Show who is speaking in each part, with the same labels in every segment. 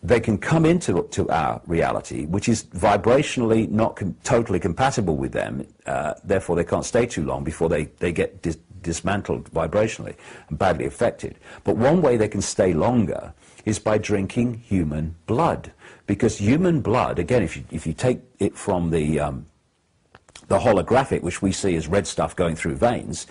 Speaker 1: they can come into our reality, which is vibrationally not totally compatible with them, therefore they can't stay too long before they get dismantled vibrationally and badly affected. But one way they can stay longer is by drinking human blood. Because human blood, again, if you take it from the holographic, which we see as red stuff going through veins,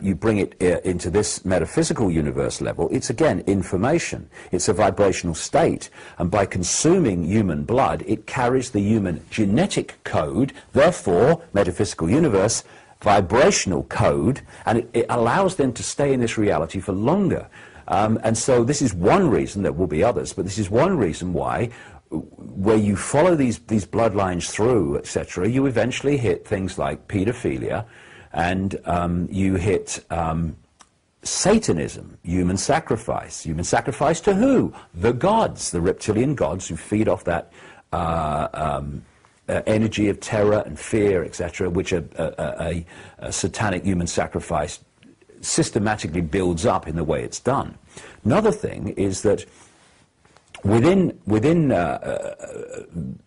Speaker 1: you bring it into this metaphysical universe level, it's again information. It's a vibrational state, and by consuming human blood, it carries the human genetic code, therefore, metaphysical universe, vibrational code, and it allows them to stay in this reality for longer. And so this is one reason, there will be others, but this is one reason why, where you follow these bloodlines through, etc., you eventually hit things like pedophilia, and you hit Satanism, human sacrifice. Human sacrifice to who? The gods, the reptilian gods who feed off that energy of terror and fear, etc., which a satanic human sacrifice systematically builds up in the way it's done. Another thing is that within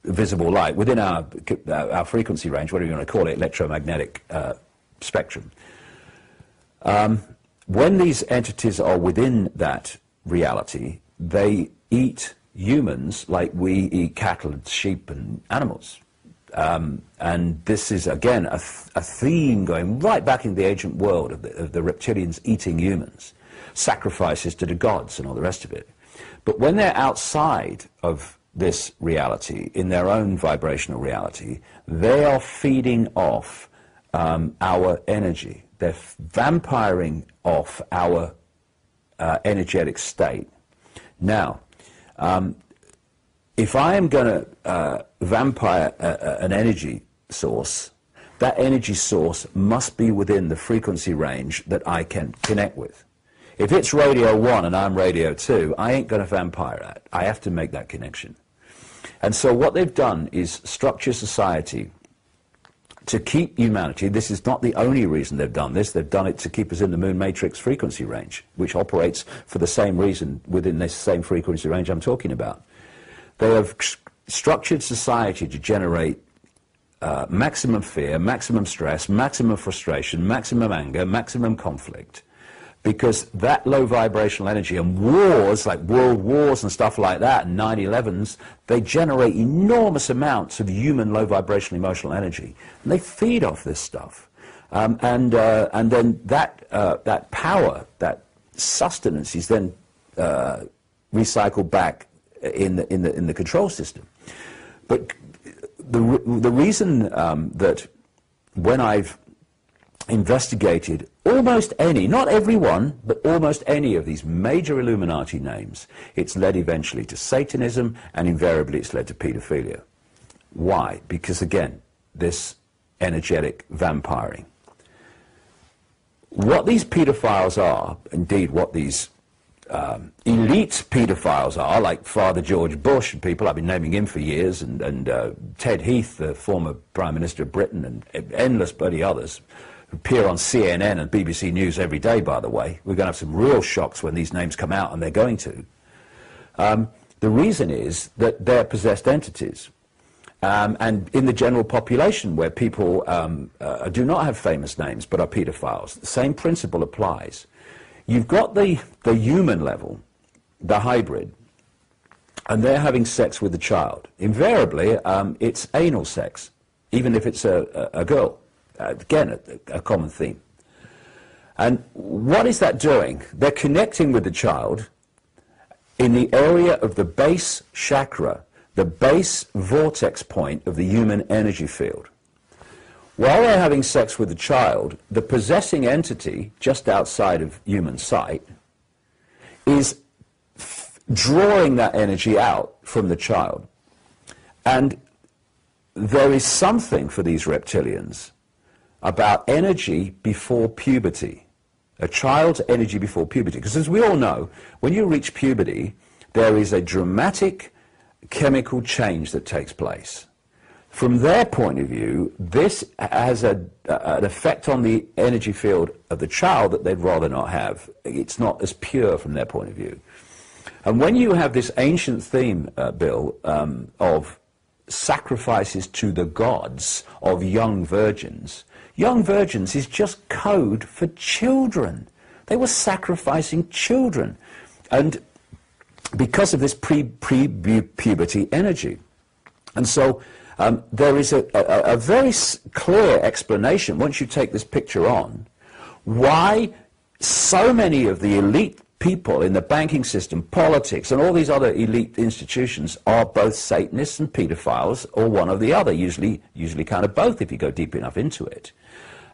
Speaker 1: visible light, within our frequency range, whatever you want to call it, electromagnetic spectrum, when these entities are within that reality, they eat humans like we eat cattle and sheep and animals. And this is, again, a theme going right back in the ancient world of the reptilians eating humans, sacrifices to the gods and all the rest of it. But when they're outside of this reality, in their own vibrational reality, they are feeding off our energy. They're vampiring off our energetic state. Now, if I am going to vampire an energy source, that energy source must be within the frequency range that I can connect with. If it's radio 1 and I'm radio 2, I ain't going to vampire that. I have to make that connection. And so what they've done is structure society to keep humanity. This is not the only reason they've done this. They've done it to keep us in the moon matrix frequency range, which operates for the same reason within this same frequency range I'm talking about. They have structured society to generate maximum fear, maximum stress, maximum frustration, maximum anger, maximum conflict. Because that low vibrational energy and wars, like world wars and stuff like that, and 9/11s, they generate enormous amounts of human low vibrational emotional energy. And they feed off this stuff. And then that power, that sustenance is then recycled back in the control system. But the reason that when I've investigated almost any, not every one, but almost any of these major Illuminati names, it's led eventually to Satanism, and invariably it's led to pedophilia. Why? Because again, this energetic vampiring. What these pedophiles are, indeed what these elite pedophiles are, like Father George Bush and people, I've been naming him for years, and Ted Heath, the former Prime Minister of Britain, and endless bloody others, who appear on CNN and BBC News every day, by the way. We're going to have some real shocks when these names come out, and they're going to. The reason is that they're possessed entities. And in the general population, where people do not have famous names but are pedophiles, the same principle applies. You've got the human level, the hybrid, and they're having sex with the child. Invariably, it's anal sex, even if it's a girl. Again, a common theme. And what is that doing? They're connecting with the child in the area of the base chakra, the base vortex point of the human energy field. While they're having sex with the child, the possessing entity, just outside of human sight, is drawing that energy out from the child. And there is something for these reptilians about energy before puberty, a child's energy before puberty. Because as we all know, when you reach puberty, there is a dramatic chemical change that takes place. From their point of view, this has an effect on the energy field of the child that they'd rather not have. It's not as pure from their point of view. And when you have this ancient theme, Bill, of sacrifices to the gods of young virgins is just code for children. They were sacrificing children. And because of this pre-puberty energy. And so there is a very clear explanation, once you take this picture on, why so many of the elite people in the banking system, politics, and all these other elite institutions are both Satanists and pedophiles, or one or the other, usually kind of both if you go deep enough into it.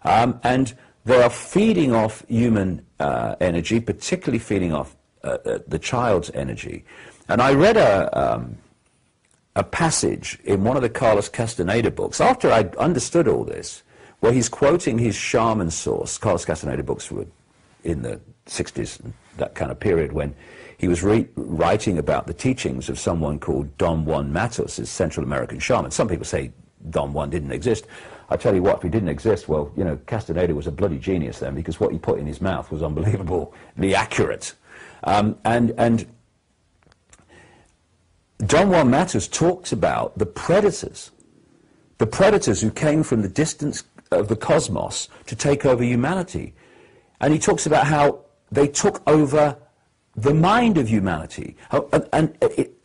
Speaker 1: And they are feeding off human energy, particularly feeding off the child's energy. And I read a passage in one of the Carlos Castaneda books, after I understood all this, where he's quoting his shaman source. Carlos Castaneda books were in the 60s, that kind of period, when he was writing about the teachings of someone called Don Juan Matos, a Central American shaman. Some people say Don Juan didn't exist. I tell you what, if he didn't exist, well, you know, Castaneda was a bloody genius then, because what he put in his mouth was unbelievably accurate. And Don Juan Matos talks about the predators who came from the distance of the cosmos to take over humanity. And he talks about how they took over the mind of humanity. And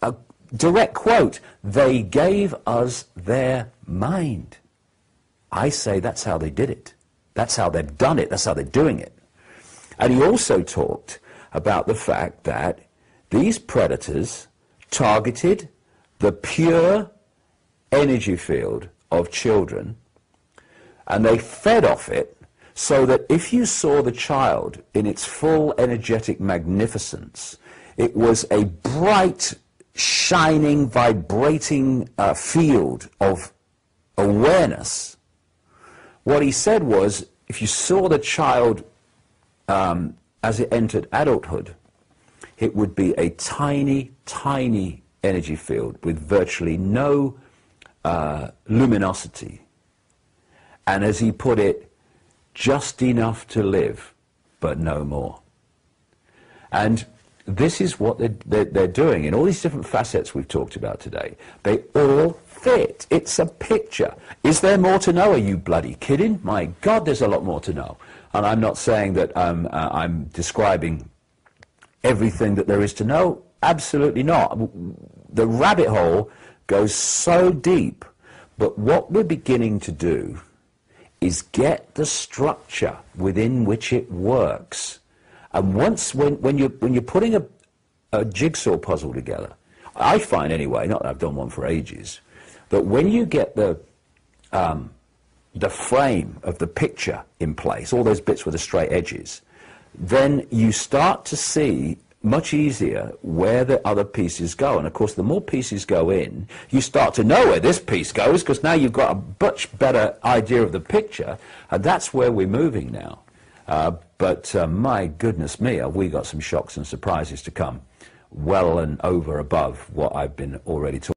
Speaker 1: a direct quote, they gave us their mind. I say that's how they did it. That's how they've done it. That's how they're doing it. And he also talked about the fact that these predators targeted the pure energy field of children, and they fed off it, so that if you saw the child in its full energetic magnificence, it was a bright, shining, vibrating field of awareness. What he said was, if you saw the child as it entered adulthood, it would be a tiny, tiny energy field with virtually no luminosity. And as he put it, just enough to live, but no more. And this is what they're doing in all these different facets we've talked about today. They all fit. It's a picture. Is there more to know? Are you bloody kidding? My God, there's a lot more to know. And I'm not saying that I'm describing everything that there is to know. Absolutely not. The rabbit hole goes so deep. But what we're beginning to do is get the structure within which it works. And when you're putting a jigsaw puzzle together, I find anyway, not that I've done one for ages, that when you get the frame of the picture in place, all those bits with the straight edges, then you start to see much easier where the other pieces go. And of course, the more pieces go in, you start to know where this piece goes, because now you've got a much better idea of the picture, and that's where we're moving now. But my goodness me, have we got some shocks and surprises to come, well and over above what I've been already talking about.